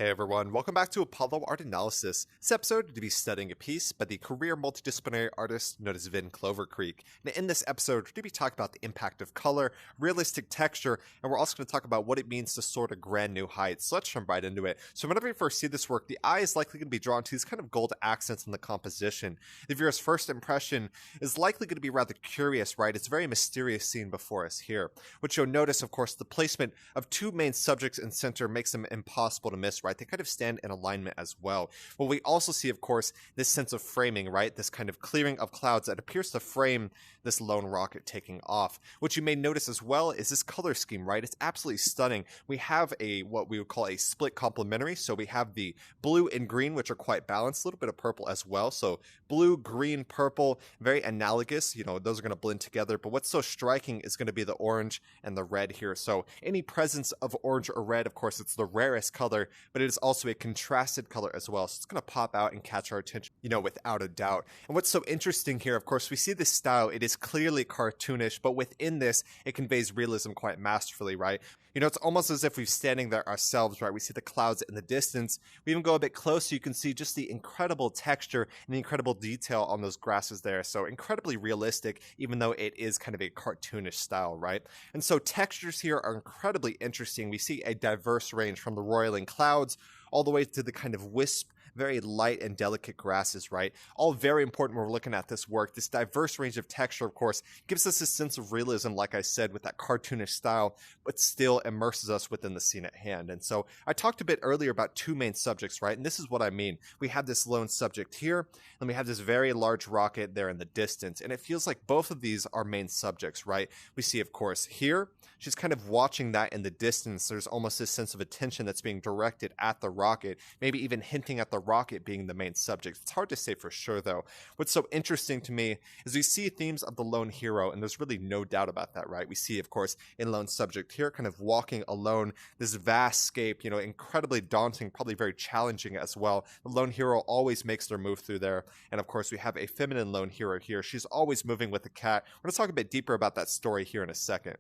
Hey everyone, welcome back to Apollo Art Analysis. This episode is to be studying a piece by the career multidisciplinary artist known as Vin Clovercreek. And in this episode, we're going to be talking about the impact of color, realistic texture, and we're also going to talk about what it means to soar to grand new heights. So let's jump right into it. So whenever you first see this work, the eye is likely going to be drawn to these kind of gold accents in the composition. The viewer's first impression is likely going to be rather curious, right? It's a very mysterious scene before us here. What you'll notice, of course, the placement of two main subjects in center makes them impossible to miss, right? They kind of stand in alignment as well. What we also see, of course, this sense of framing, right? This kind of clearing of clouds that appears to frame this lone rocket taking off. What you may notice as well is this color scheme, right? It's absolutely stunning. We have what we would call a split complementary. So we have the blue and green, which are quite balanced, a little bit of purple as well. So blue, green, purple, very analogous. Those are going to blend together. But what's so striking is going to be the orange and the red here. So any presence of orange or red, of course, it's the rarest color, but it is also a contrasted color as well. So it's going to pop out and catch our attention, without a doubt. And what's so interesting here, of course, we see this style. It is clearly cartoonish, but within this, it conveys realism quite masterfully, right? It's almost as if we're standing there ourselves, right? We see the clouds in the distance. We even go a bit closer, you can see just the incredible texture and the incredible detail on those grasses there. So incredibly realistic, even though it is kind of a cartoonish style, right? And so textures here are incredibly interesting. We see a diverse range from the roiling clouds all the way to the kind of wisp, very light and delicate grasses, right? All very important when we're looking at this work. This diverse range of texture, of course, gives us a sense of realism, like I said, with that cartoonish style, but still immerses us within the scene at hand. And so I talked a bit earlier about two main subjects, right? And this is what I mean. We have this lone subject here, and we have this very large rocket there in the distance. And it feels like both of these are main subjects, right? We see, of course, here, she's kind of watching that in the distance. There's almost this sense of attention that's being directed at the rocket, maybe even hinting at the rocket being the main subject. It's hard to say for sure, though. What's so interesting to me is we see themes of the lone hero, and there's really no doubt about that, right? We see, of course, in lone subject here, kind of walking alone, this vast scape, incredibly daunting, probably very challenging as well. The lone hero always makes their move through there. And of course, we have a feminine lone hero here. She's always moving with the cat. We're going to talk a bit deeper about that story here in a second.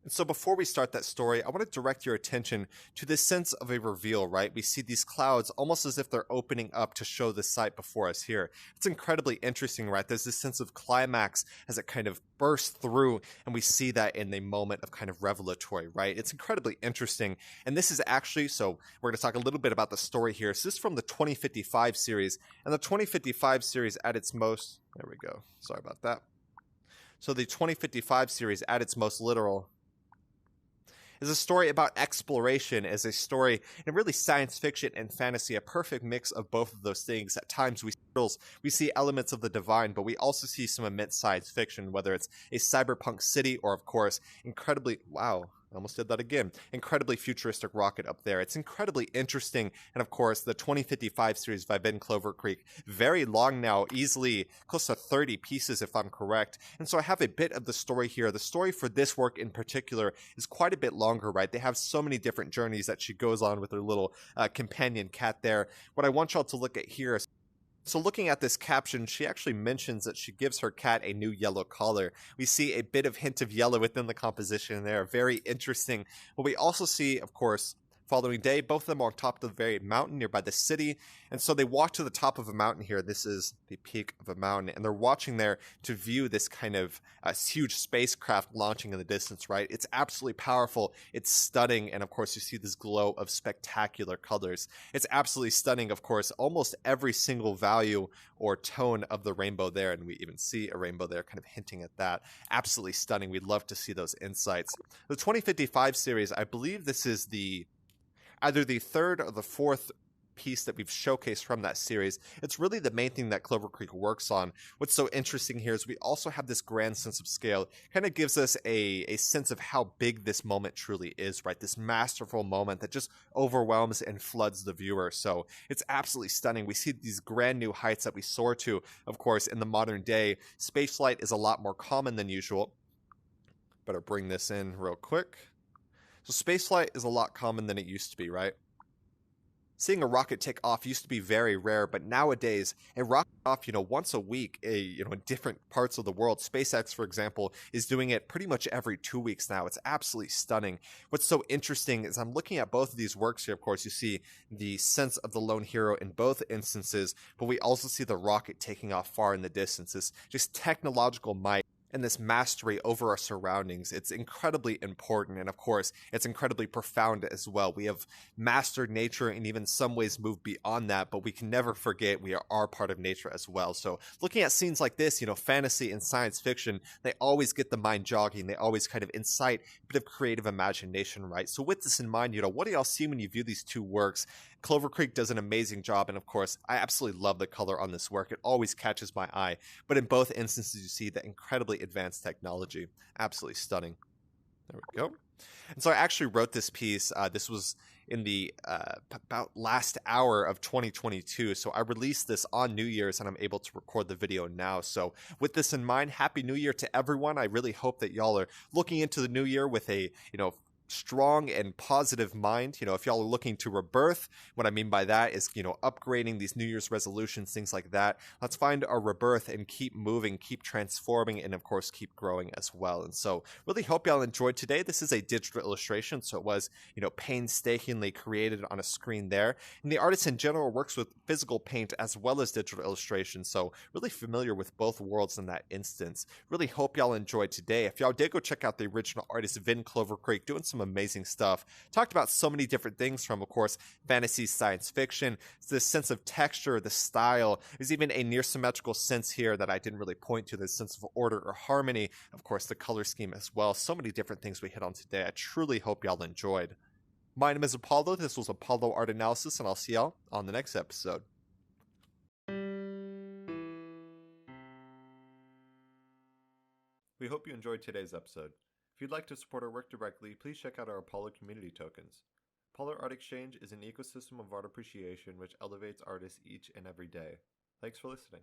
And so before we start that story, I want to direct your attention to this sense of a reveal, right? We see these clouds almost as if they're opening up to show the sight before us here. It's incredibly interesting, right? There's this sense of climax as it kind of bursts through, and we see that in the moment of kind of revelatory, right? It's incredibly interesting. And this is actually, so we're going to talk a little bit about the story here. So this is from the 2055 series, and the 2055 series at its most, there we go. Sorry about that. So the 2055 series at its most literal is a story about exploration, is a story in really science fiction and fantasy, a perfect mix of both of those things. At times we see elements of the divine, but we also see some immense science fiction, whether it's a cyberpunk city or, of course, incredibly futuristic rocket up there. It's incredibly interesting. And of course, the 2055 series by Vin Clovercreek, very long now, easily close to 30 pieces if I'm correct. And so I have a bit of the story here. The story for this work in particular is quite a bit longer, right? They have so many different journeys that she goes on with her little companion cat there. What I want y'all to look at here is, so looking at this caption, she actually mentions that she gives her cat a new yellow collar. We see a bit of hint of yellow within the composition there. Very interesting. But we also see, of course, following day, both of them are on top of the very mountain nearby the city. And so they walk to the top of a mountain here. This is the peak of a mountain. And they're watching there to view this kind of huge spacecraft launching in the distance, right? It's absolutely powerful. It's stunning. And of course, you see this glow of spectacular colors. It's absolutely stunning, of course, almost every single value or tone of the rainbow there. And we even see a rainbow there kind of hinting at that. Absolutely stunning. We'd love to see those insights. The 2055 series, I believe this is either the third or the fourth piece that we've showcased from that series. It's really the main thing that Clovercreek works on. What's so interesting here is we also have this grand sense of scale. Kind of gives us a sense of how big this moment truly is, right? This masterful moment that just overwhelms and floods the viewer. So it's absolutely stunning. We see these grand new heights that we soar to. Of course, in the modern day, spaceflight is a lot more common than usual. Better bring this in real quick. So spaceflight is a lot common than it used to be, right? Seeing a rocket take off used to be very rare, but nowadays a rocket off, once a week, in different parts of the world. SpaceX, for example, is doing it pretty much every 2 weeks now. It's absolutely stunning. What's so interesting is I'm looking at both of these works here. Of course, you see the sense of the lone hero in both instances, but we also see the rocket taking off far in the distance. This just technological might and this mastery over our surroundings. It's incredibly important, and of course, it's incredibly profound as well. We have mastered nature and even some ways moved beyond that, but we can never forget we are part of nature as well. So looking at scenes like this, fantasy and science fiction, they always get the mind jogging. They always kind of incite a bit of creative imagination, right? So with this in mind, what do y'all see when you view these two works? Clovercreek does an amazing job, and of course, I absolutely love the color on this work. It always catches my eye, but in both instances, you see the incredibly advanced technology. Absolutely stunning. There we go. And so I actually wrote this piece. This was in the about last hour of 2022. So I released this on New Year's, and I'm able to record the video now. So with this in mind, Happy New Year to everyone. I really hope that y'all are looking into the new year with a, strong and positive mind. If y'all are looking to rebirth, what I mean by that is, upgrading these New Year's resolutions, things like that. Let's find our rebirth and keep moving, keep transforming, and of course, keep growing as well. And so really hope y'all enjoyed today. This is a digital illustration, so it was, painstakingly created on a screen there. And the artist in general works with physical paint as well as digital illustration, so really familiar with both worlds in that instance. Really hope y'all enjoyed today. If y'all did, go check out the original artist, Vin Clovercreek, doing some amazing stuff. Talked about so many different things from, of course, fantasy, science fiction, this sense of texture, the style. There's even a near symmetrical sense here that I didn't really point to, this sense of order or harmony. Of course, the color scheme as well. So many different things we hit on today. I truly hope y'all enjoyed. My name is Apollo. This was Apollo Art Analysis, and I'll see y'all on the next episode. We hope you enjoyed today's episode. If you'd like to support our work directly, please check out our Apollo community tokens. Apollo Art Exchange is an ecosystem of art appreciation which elevates artists each and every day. Thanks for listening.